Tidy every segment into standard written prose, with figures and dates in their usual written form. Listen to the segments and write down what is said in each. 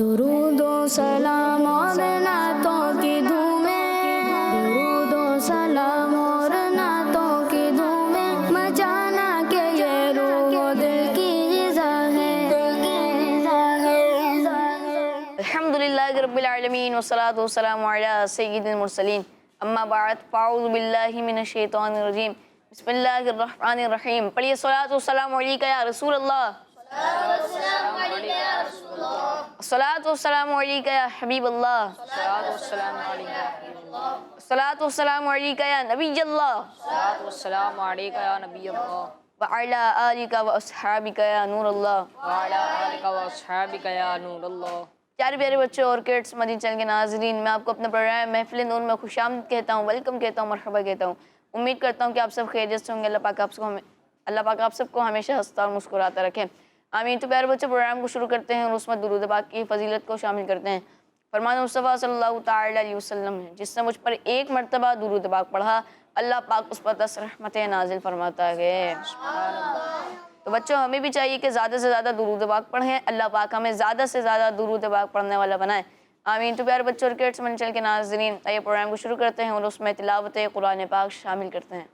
درود و سلام اور نعتوں کی دھومیں، درود و سلام اور نعتوں کی دھومیں، مچانا کہ یہ روح و دل کی غذا ہے۔ الحمدللہ رب العالمین والصلاة والسلام علی سید المرسلین، اما بعد فاعوذ باللہ من الشیطان الرجیم، بسم اللہ الرحمن الرحیم۔ پڑھیے صلاۃ والسلام علیکہ یا رسول اللہ، الصلاۃ والسلام علیکہ یا حبیب اللہ، الصلاۃ والسلام علیکہ یا نبی اللہ، السلام علیکہ یا نبی اللہ وعلی آلکہ واصحابکہ یا نور اللہ۔ وعلی آلکہ واصحابکہ یا نور اللہ۔ پیارے پیارے بچوں اور کڈس مدینہ چینل کے ناظرین، میں آپ کو اپنا پروگرام محفل نور میں خوش آمدید کہتا ہوں، ویلکم کہتا ہوں، مرحبا کہتا ہوں۔ امید کرتا ہوں کہ آپ سب خیریت سے ہوں گے۔ اللہ پاک آپ سب کو ہمیشہ ہنستا اور مسکراتا رکھے، آمین۔ تو پیارے بچوں، پروگرام کو شروع کرتے ہیں اور اس میں درود پاک کی فضیلت کو شامل کرتے ہیں۔ فرمان مصطفیٰ صلی اللہ تعالی علیہ وسلم ہے، جس نے مجھ پر ایک مرتبہ درود پاک پڑھا، اللہ پاک اس پر 10 رحمتیں نازل فرماتا ہے۔ تو بچوں، ہمیں بھی چاہیے کہ زیادہ سے زیادہ درود پاک پڑھیں، اللہ پاک ہمیں زیادہ سے زیادہ درود پاک پڑھنے والا بنائے، آمین۔ تو پیارے بچوں اور کڈس مدینہ چینل کے ناظرین، آئیے پروگرام کو شروع کرتے ہیں اور اس میں تلاوت قرآن پاک شامل کرتے ہیں۔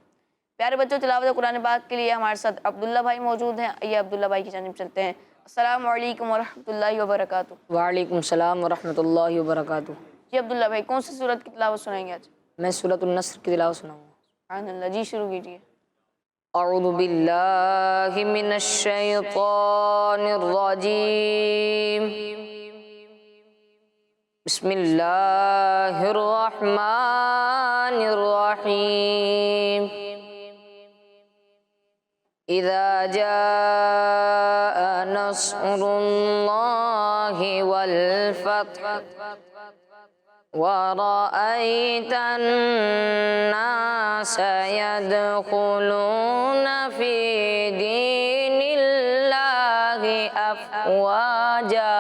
پیارے بچوں، تلاوت قرآن پاک کے لیے ہمارے ساتھ عبداللہ بھائی موجود ہیں، آئیے عبداللہ بھائی کی جانب چلتے ہیں۔ السلام علیکم ورحمۃ اللہ وبرکاتہ۔ وعلیکم السلام ورحمۃ اللہ وبرکاتہ۔ جی عبداللہ بھائی، کون سی سورت کی تلاوت سنائیں گے آج؟ میں سورۃ النصر کی تلاوت سناؤں گا۔ سبحان اللہ، جی شروع کیجیے۔ اعوذ باللہ من الشیطان الرجیم، بسم اللہ الرحمن الرحیم۔ اذا جاء نصر اللہ والفتح ورأيت الناس يدخلون في دين الله أفواجا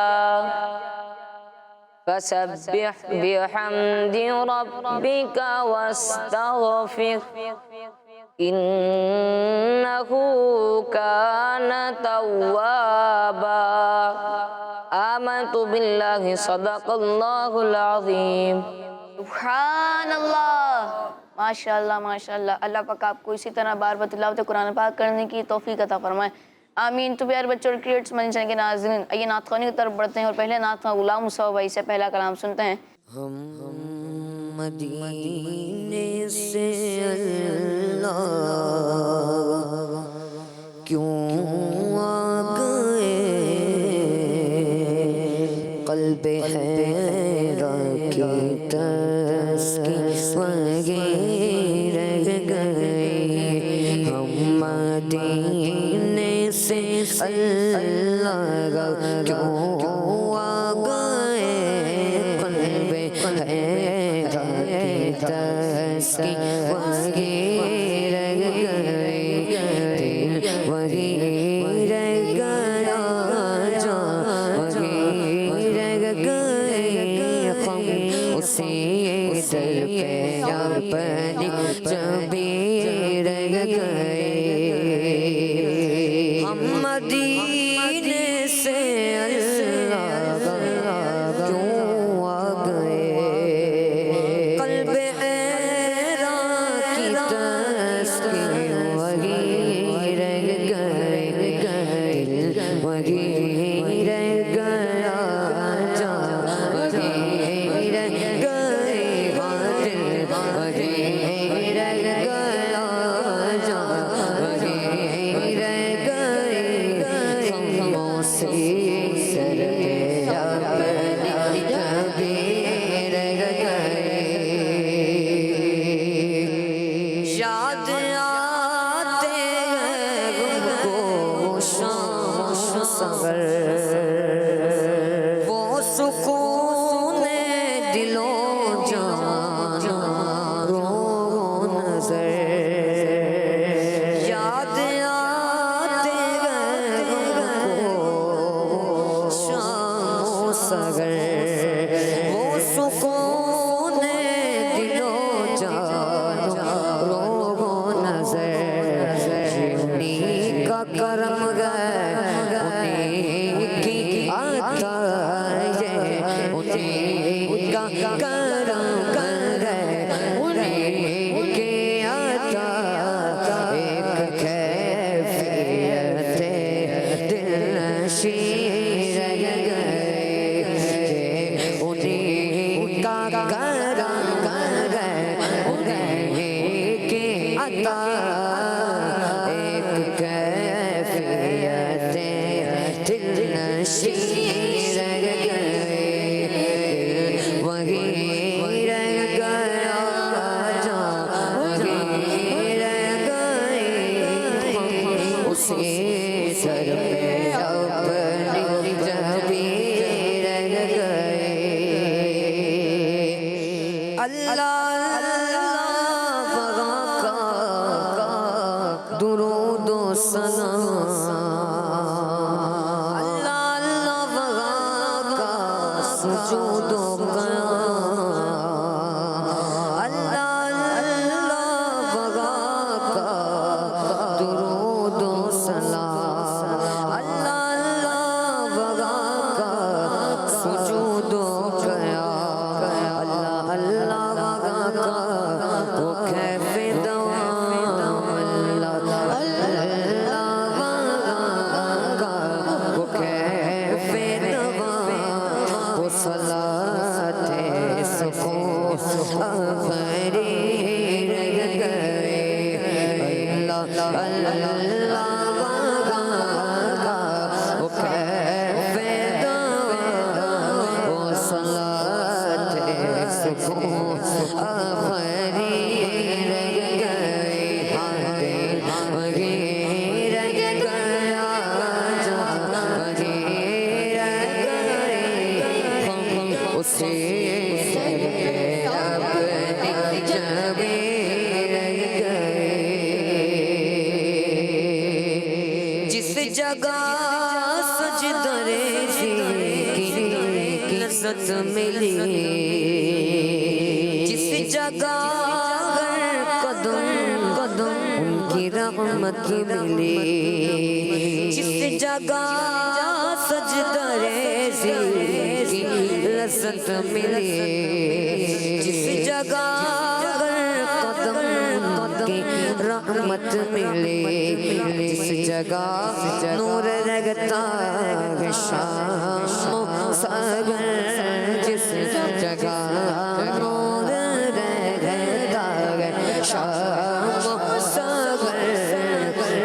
فسبح بحمد ربك واستغفر إنه كان توابا۔ آمنت باللہ صدق اللہ العظیم۔ سبحان اللہ، ماشاءاللہ ماشاءاللہ۔ اللہ پاک آپ کو اسی طرح بار بار تلاوت قرآن پاک کرنے کی توفیق عطا فرمائے، آمین۔ تو پیارے بچوں اور کڈس مدینہ چینل کے ناظرین، آئیے نعت خوانی کی طرف بڑھتے ہیں اور پہلے نعت خواں غلام مصطفیٰ بھائی سے پہلا کلام سنتے ہیں۔ ہم مدینے سے اللہ کیوں آ گئے، قلب حیران کی تسکین وغیر رہ گئے۔ ہم مدینے سے اللہ کیوں آ گئے، قلب حیران کی تسکین وغیر رہ گئے، وہی رہ گیا جان وہی رہ گئے، ہم اسی در پہ اپنی جبیں رہ گئے۔ ہم مدینے سے اللہ کیوں آ گئے، قلب حیران کی تسکین وہی رہ گئے، دل وہی رہ گیا جان وہی رہ گئے، دل وہی انہیں کا کرم ہے انہیں کے عطا ایک کیفیت دل نشین رہ گئے انہیں کا کرم ہے انہیں کے عطا ایک کیفیت دل نشین رہ گئے وہی رہ گیا جہاں وہی رہ گئے اسی سر پہ اپنی جبی رہ گئے اللہ اللہ بغا کا درود و سلام اللہ اللہ بغا کا سجود و قیام اللہ اللہ بغا کا درود و سلام اللہ اللہ بغا کا سجود و قیام اللہ اللہ بغا کا وہ کیف دوام اللہ اللہ بغا کا وہ کیف دوام وہ صلاة سکون آخری رہ گئے اللہ اللہ بغا کا وہ کیف دوام وہ صلاة سکون آخری رہ گئے وہی رہ گیا جہاں وہی رہ گئے اسی سر پہ اپنی جبی رہ گئے جس جگہ سجدہ ریزی کی لذت ملی جس جگہ ہر قدم قدم ان کی رحمت ملی جس جگہ سجدہ ریزی کی لذت ملی جس جگہ ہر قدم ان کی رحمت ملی جس جگہ نور رگتا ہے شام و سحر جس جگہ نور رگتا ہے شام و سحر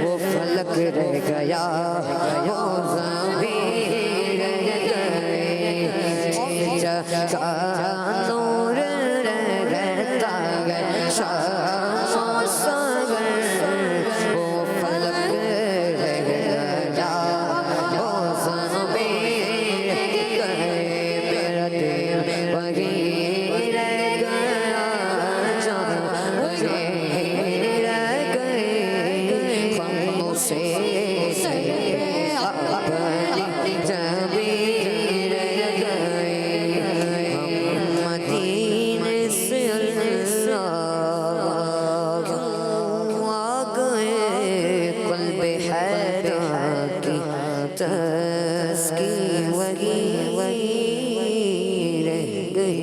وہ فلک رہ گیا وہ زمین رہ گئے جگہ نور رگتا ہے شام و سحر وہ فلک رہ گیا وہ زمین رہ گئے میرا دل وہی رہ گیا جہاں وہی رہ گئے خموں سے اپنی جبی رہ گئے ہم مدینے سے اللہ کیوں آ گئے قلب حیران کی تسکین وہی رہ گئی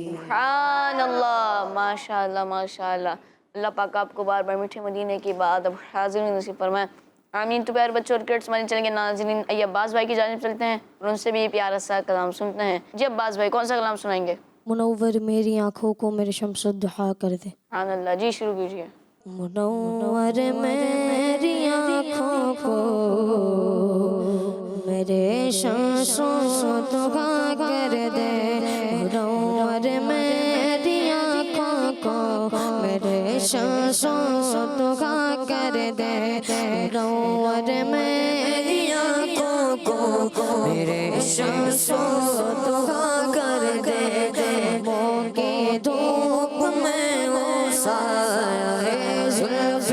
سبحان اللہ ماشاءاللہ ماشاءاللہ اللہ پاک آپ کو بار بار میٹھے مدینے کی بات اب حاضرین نصیب فرمائے آمین۔ تو پیارے بچوں اور کڈس مانی چلیں گے ناظرین آئیے عباس بھائی کی جانب چلتے ہیں اور ان سے بھی پیارا سا کلام سنتے ہیں۔ جی عباس بھائی کون سا کلام سنائیں گے؟ منور میری آنکھوں کو میرے شمس الضحیٰ کر دے۔ سبحان اللہ جی شروع کیجیے۔ منور میری آنکھوں کو میرے شمس الضحیٰ کر دے منور میری آنکھوں کو میرے شمس الضحیٰ کر دے منور میری آنکھوں کو میرے شمس الضحیٰ کر دے وہ کی دھوپ میں وہ سایہ زلف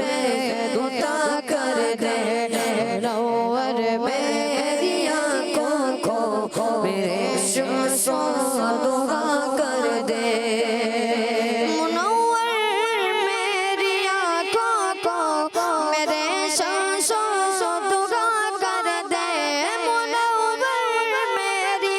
دوتا کر دے منور میری آنکھوں کو میرے شمس الضحیٰ کر دے منور میری آنکھوں کو میرے شمس الضحیٰ کر دے منور میری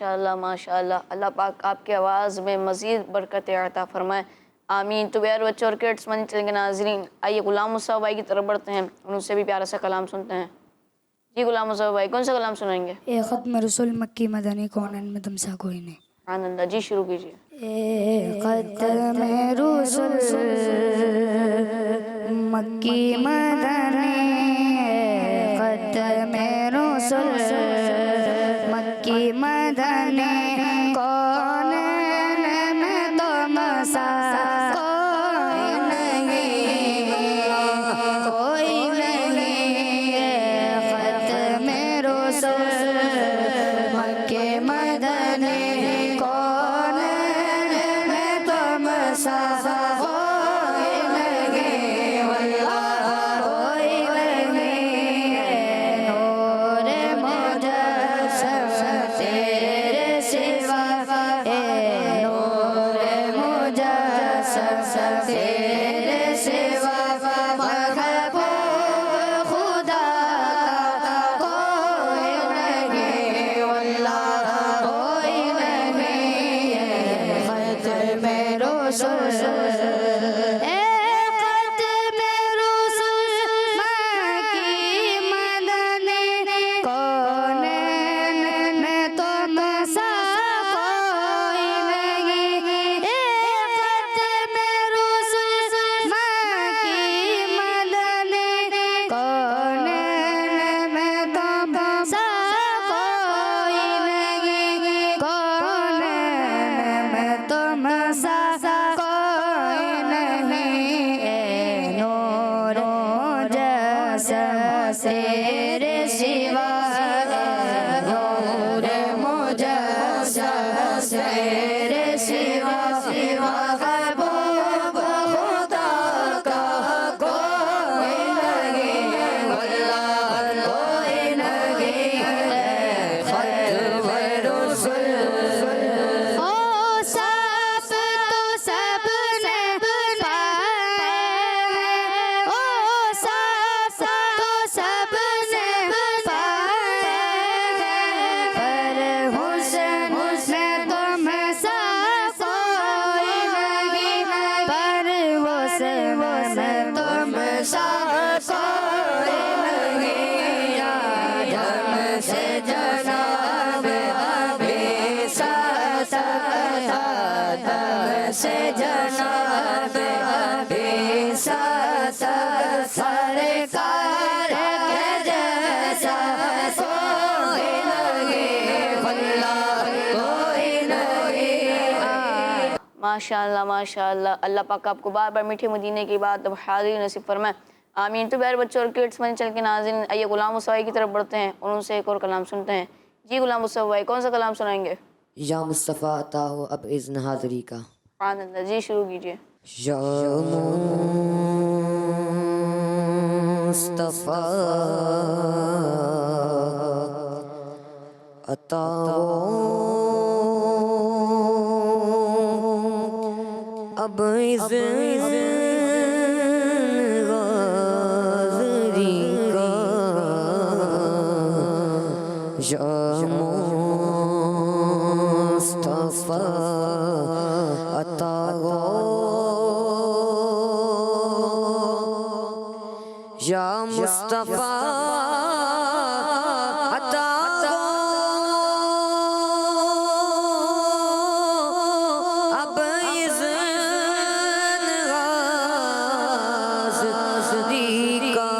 ماشاءاللہ ماشاءاللہ، اللہ پاک آپ کی آواز میں مزید برکت عطا فرمائے، آمین۔ تو پیارے بچوں اور کڈس مدنی چینل کے ناظرین، آئیے غلام مصطفیٰ بھائی کی طرف بڑھتے ہیں، ان سے بھی پیارا سا کلام سنتے ہیں۔ جی غلام مصطفیٰ بھائی کون سا کلام سنائیں گے؟ اے ختم رسول مکی مدنی کونین میں تمسا کوئی نہیں۔ سبحان اللہ، جی شروع کیجیے۔ اے ختم رسول مکی مدنی، اے ختم رسول مکی مدنی، کونین میں تمسا کوئی نہیں، کوئی نہیں، اے ختم رسول مکی مدنی، کونین میں تمسا کوئی نہیں، واللہ کوئی نہیں، اے نور مجسم تیرے سوا، اے نور مجسم تیرے سوا، محبوب خدا کا کوئی نہیں، واللہ کوئی نہیں، اے ختم رسول، اے ختم رسول مکی مدنی، کونین میں تمسا کوئی نہیں، اے ختم رسول مکی مدنی، کونین میں تمسا کوئی نہیں، کونین میں تمسا کوئی نہیں، اے نور مجسم تیرے سوا، اے نور مجسم تیرے سوا، محبوب خدا کا کوئی نہیں، واللہ کوئی نہیں، اے ختم رسول، او صاف تو سب نے پائے ہیں، او صاف تو سب نے پائے ہیں، پر حسن میں تمسا کوئی نہیں، پر حسن میں تمسا کوئی نہیں، آدم سے جناب ابھی ساتھ، آدم سے جناب ابھی ساتھ، سرکار کے جیسا کوئی نہیں، واللہ کوئی نہیں۔ ماشاءاللہ ماشاءاللہ، اللہ پاک آپ کو بار بار میٹھے مدینے کی بات اب حاضری نصیب فرمائے، آمین۔ تو پیارے بچوں اور کڈس مدنی چینل کے ناظرین، آئیے غلام مصطفیٰ کی طرف بڑھتے ہیں اور ان سے ایک اور کلام سنتے ہیں۔ جی غلام مصطفیٰ بھائی کون سا کلام سنائیں گے؟ یا مصطفیٰ عطا ہو اب اذن حاضری کا۔ سبحان اللہ، جی شروع کیجیے۔ یا مصطفیٰ عطا ہو اب اذن حاضری کا، یا مصطفیٰ عطا ہو، یا مصطفیٰ عطا ہو اب اذن حاضری کا،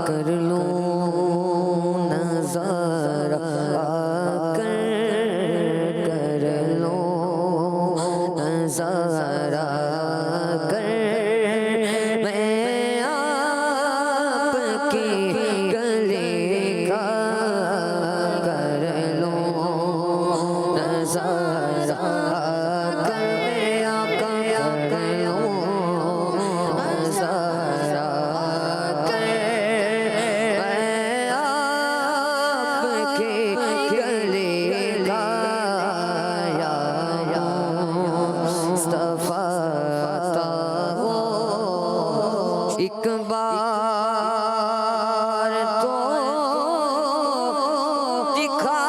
کر لوں نظارہ کر لوں نظارہ کر، میں آپ کے گلے کا کر لوں نظارہ کر، میں آقا کر لوں نظارہ کر، میں آپ کے گلے کا، یا مصطفیٰ عطا ہو ایک بار تو دکھا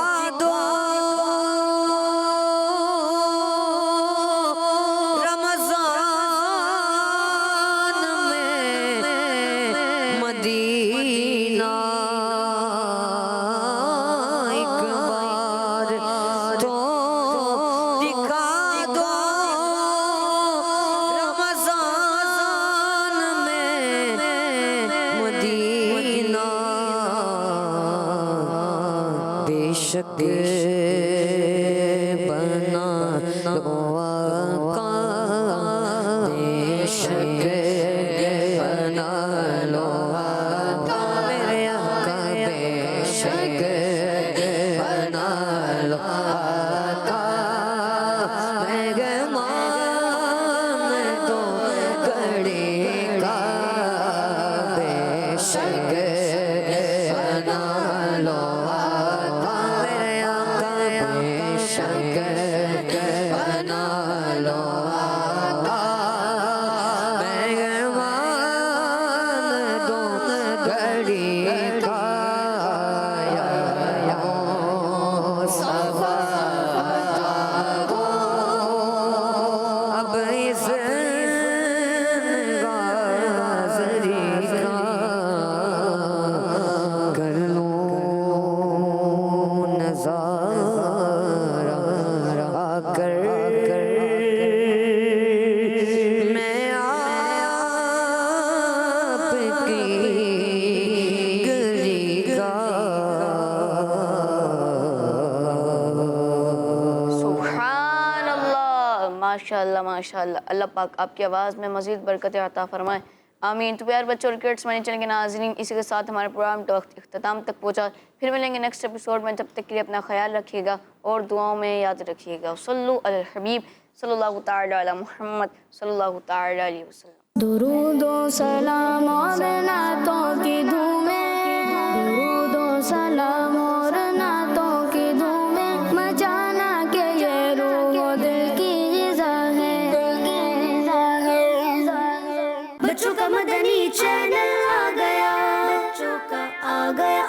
عاشق بنا لو آقا عاشق بنا لو آقا میرے آقا بے شک بنا لو آقا مہمان تو گھڑی کا بے شک بنا لو آقا میرے آقا بے شک بنا لو آقا مہمان تو گھڑی کا یا صفا اب اس غازری کا کر لوں نظارہ آ کر میں آپ کی گلی کا سبحان اللہ، ماشاء اللہ ماشاء اللہ. اللہ پاک آپ کی آواز میں مزید برکت عطا فرمائے، آمین. تو پیار بچوں اور کڈس منی چینل کے ناظرین، اسی کے ساتھ ہمارا پروگرام کا وقت اختتام تک پہنچا. پھر ملیں گے نیکسٹ ایپیسوڈ میں، جب تک کے لیے اپنا خیال رکھیے گا اور دعاؤں میں یاد رکھیے گا. صلو علی الحبیب صلی اللہ تعالی علی محمد صلی اللہ تعالی علیہ وسلم. درود و سلام اور نعتوں کی دھومیں، درود و سلام اور نعتوں کی دھومیں، مچانا کہ یہ روح و دل کی غذا ہے. بچوں کا مدنی چینل آ گیا، بچوں کا آ گیا